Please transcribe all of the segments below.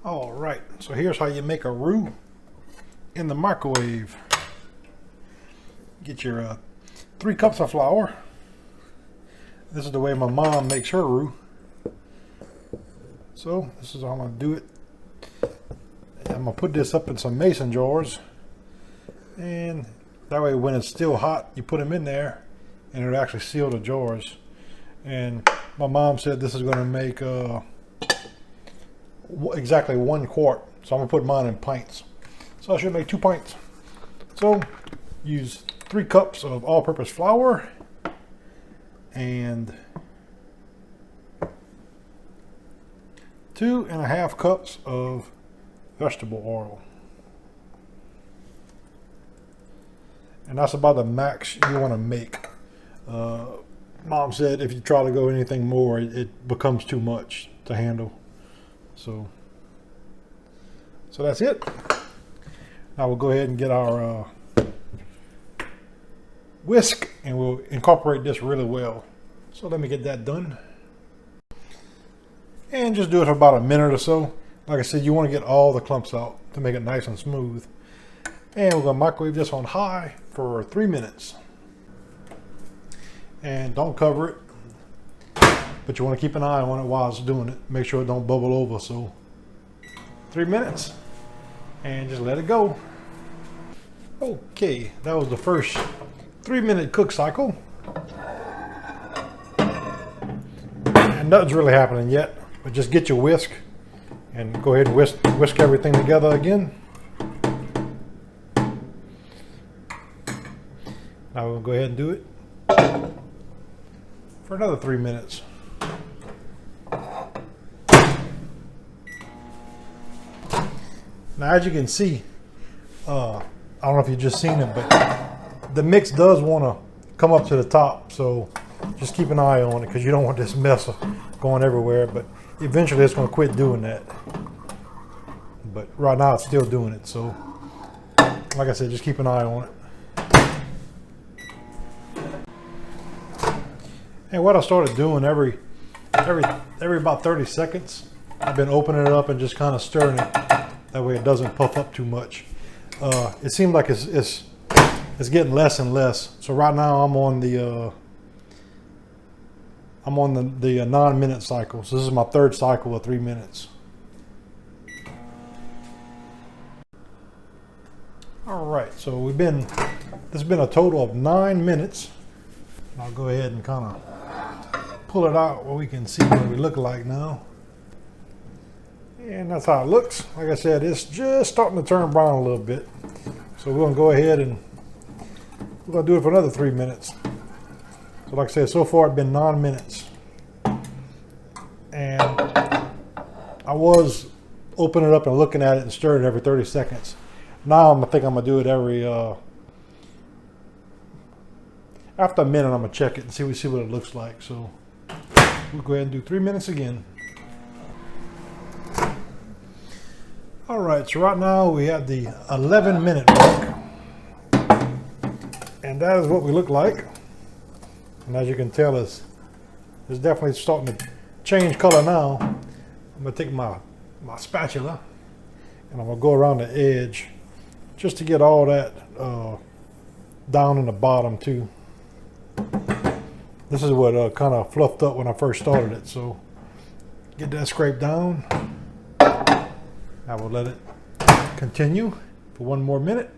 All right, so here's how you make a roux in the microwave. Get your 3 cups of flour. This is the way my mom makes her roux. So this is how I'm gonna do it. I'm gonna put this up in some mason jars, and that way when it's still hot, you put them in there and it'll actually seal the jars. And my mom said this is gonna make exactly 1 quart. So I'm gonna put mine in pints. So I should make 2 pints. So use 3 cups of all-purpose flour and 2.5 cups of vegetable oil. And that's about the max you want to make. Mom said if you try to go anything more, it becomes too much to handle. So that's it. Now we'll go ahead and get our whisk, and we'll incorporate this really well. So let me get that done. And just do it for about a minute or so. Like I said, you want to get all the clumps out to make it nice and smooth. And we're going to microwave this on high for 3 minutes. And don't cover it, but you want to keep an eye on it while it's doing it. Make sure it don't bubble over. So 3 minutes, and just let it go. Okay, that was the first 3-minute cook cycle. And nothing's really happening yet, but just get your whisk and go ahead and whisk everything together again. Now we'll go ahead and do it for another 3 minutes. Now, as you can see, I don't know if you've just seen it, but the mix does want to come up to the top. So just keep an eye on it, because you don't want this mess going everywhere. But eventually it's going to quit doing that. But right now it's still doing it. So like I said, just keep an eye on it. And what I started doing every about 30 seconds, I've been opening it up and just kind of stirring it. That way it doesn't puff up too much. It seems like it's getting less and less. So right now I'm on the 9-minute cycle. So this is my 3rd cycle of 3 minutes. All right, so this has been a total of 9 minutes. I'll go ahead and kind of pull it out where we can see what we look like now. And that's how it looks. Like I said, it's just starting to turn brown a little bit. So we're going to go ahead and we're going to do it for another 3 minutes. So like I said, so far it's been 9 minutes. And I was opening it up and looking at it and stirring it every 30 seconds. Now I think I'm going to do it every after a minute. I'm going to check it and see what it looks like. So we'll go ahead and do 3 minutes again. All right, so right now we have the 11-minute mark, and that is what we look like. And as you can tell, it's definitely starting to change color now. I'm gonna take my spatula and I'm gonna go around the edge just to get all that down in the bottom too. This is what kind of fluffed up when I first started it, so get that scraped down. I will let it continue for 1 more minute.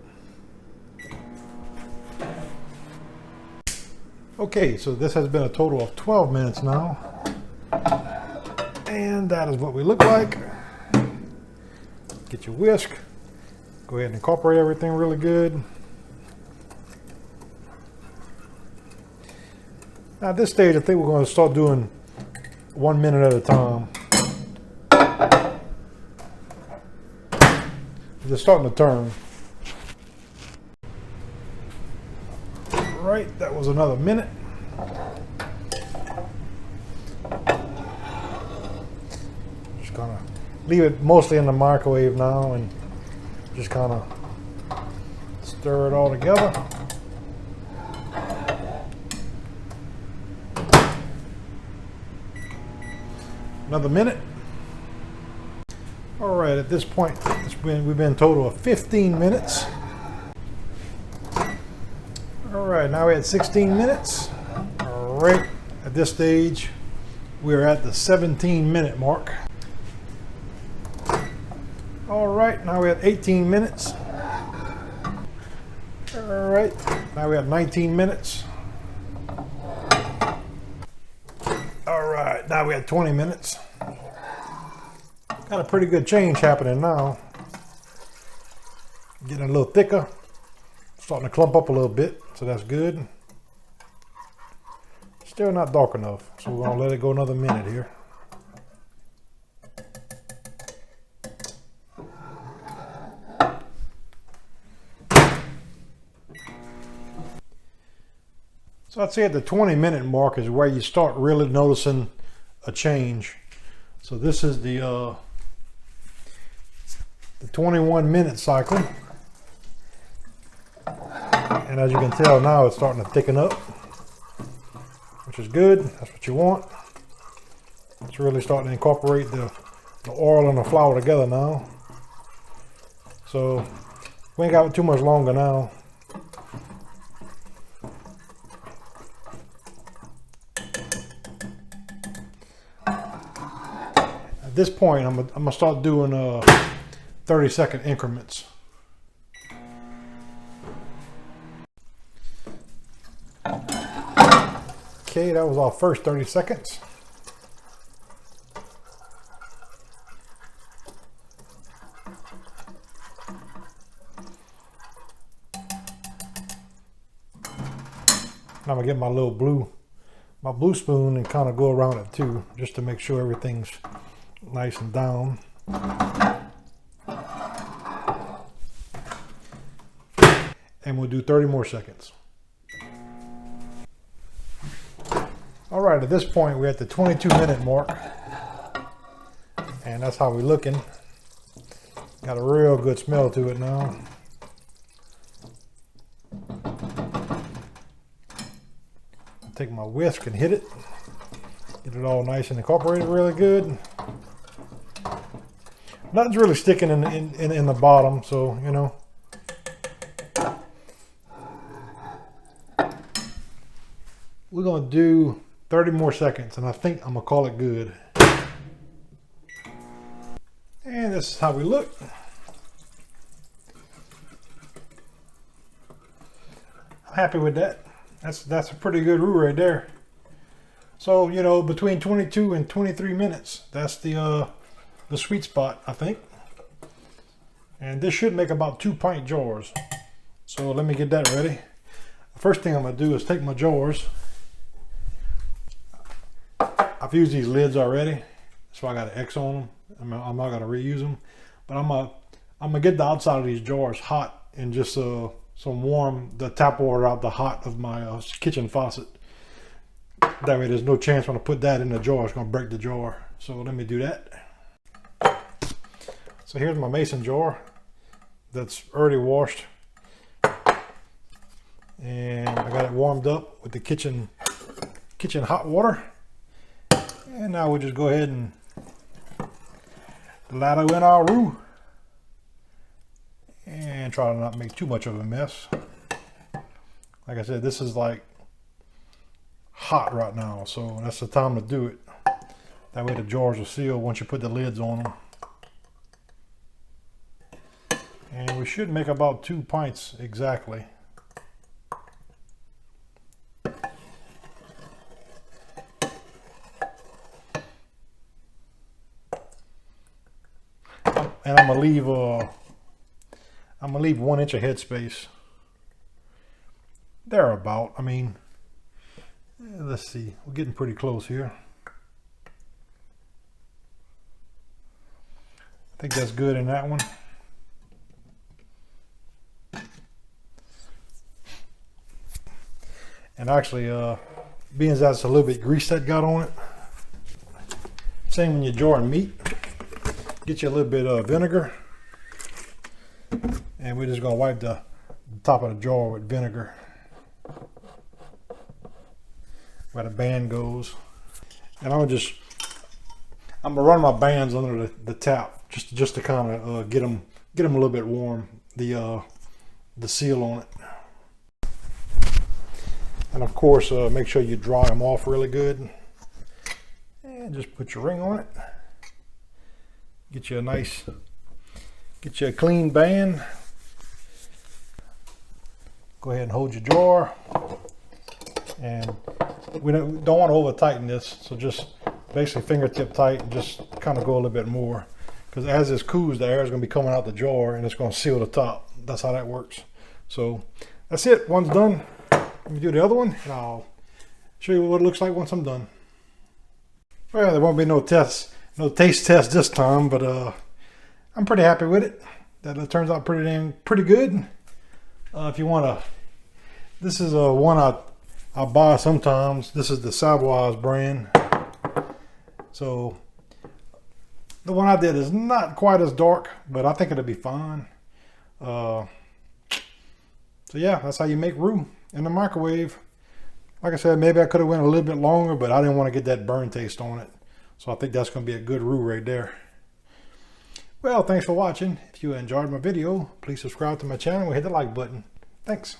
Okay, so this has been a total of 12 minutes now. And that is what we look like. Get your whisk. Go ahead and incorporate everything really good. Now at this stage, I think we're going to start doing 1 minute at a time. It's starting to turn. Right, that was another minute. Just gonna leave it mostly in the microwave now and just kind of stir it all together. Another minute. All right, at this point, we've been a total of 15 minutes. All right, now we're at 16 minutes. All right, at this stage, we're at the 17-minute mark. All right, now we're at 18 minutes. All right, now we have 19 minutes. All right, now we have 20 minutes. Got a pretty good change happening now. Getting a little thicker. Starting to clump up a little bit, so that's good. Still not dark enough, so we're gonna let it go another minute here. So I'd say at the 20-minute mark is where you start really noticing a change. So this is the 21-minute cycle. And as you can tell now, it's starting to thicken up, which is good. That's what you want. It's really starting to incorporate the oil and the flour together now. So we ain't got too much longer now. At this point, I'm gonna start doing 30-second increments. Okay, that was our first 30 seconds. Now I'm gonna get my little blue spoon and kind of go around it too, just to make sure everything's nice and down. And we'll do 30 more seconds. All right, at this point, we're at the 22-minute mark. And that's how we're looking. Got a real good smell to it now. Take my whisk and hit it. Get it all nice and incorporated really good. Nothing's really sticking in the bottom, so, you know. We're gonna do 30 more seconds, and I think I'm gonna call it good. And this is how we look. I'm happy with that. That's a pretty good roux right there. So, you know, between 22 and 23 minutes, that's the sweet spot, I think. And this should make about 2-pint jars. So let me get that ready. The first thing I'm gonna do is take my jars. I've used these lids already, so I got an X on them. I'm not gonna reuse them, but I'm gonna get the outside of these jars hot and just some warm the tap water out the hot of my kitchen faucet. That way there's no chance when I put that in the jar it's gonna break the jar. So let me do that. So here's my mason jar that's already washed, and I got it warmed up with the kitchen hot water. And now we'll just go ahead and lather in our roux and try to not make too much of a mess. Like I said, this is like hot right now, so that's the time to do it. That way the jars will seal once you put the lids on them. And we should make about 2 pints exactly. And I'm gonna leave 1 inch of headspace. Thereabout. I mean, let's see. We're getting pretty close here. I think that's good in that one. And actually, being as that's a little bit grease that got on it, same when you're jarring meat. Get you a little bit of vinegar, and we're just gonna wipe the top of the jar with vinegar where the band goes. And I'm gonna run my bands under the tap just to kind of get them a little bit warm. The seal on it, and of course make sure you dry them off really good. And just put your ring on it. Get you a clean band. Go ahead and hold your jar. And we don't want to over tighten this, so just basically fingertip tight and just kind of go a little bit more, because as this cools, the air is going to be coming out the jar and it's going to seal the top. That's how that works. So that's it. One's done. Let me do the other one and I'll show you what it looks like once I'm done. Well, there won't be no taste test this time, but I'm pretty happy with it. That turns out pretty good. If you want to, this is one I buy sometimes. This is the Savoy's brand. So the one I did is not quite as dark, but I think it'll be fine. So yeah, that's how you make roux in the microwave. Like I said, maybe I could have went a little bit longer, but I didn't want to get that burn taste on it. So I think that's going to be a good roux right there. Well, thanks for watching. If you enjoyed my video, please subscribe to my channel and hit the like button. Thanks.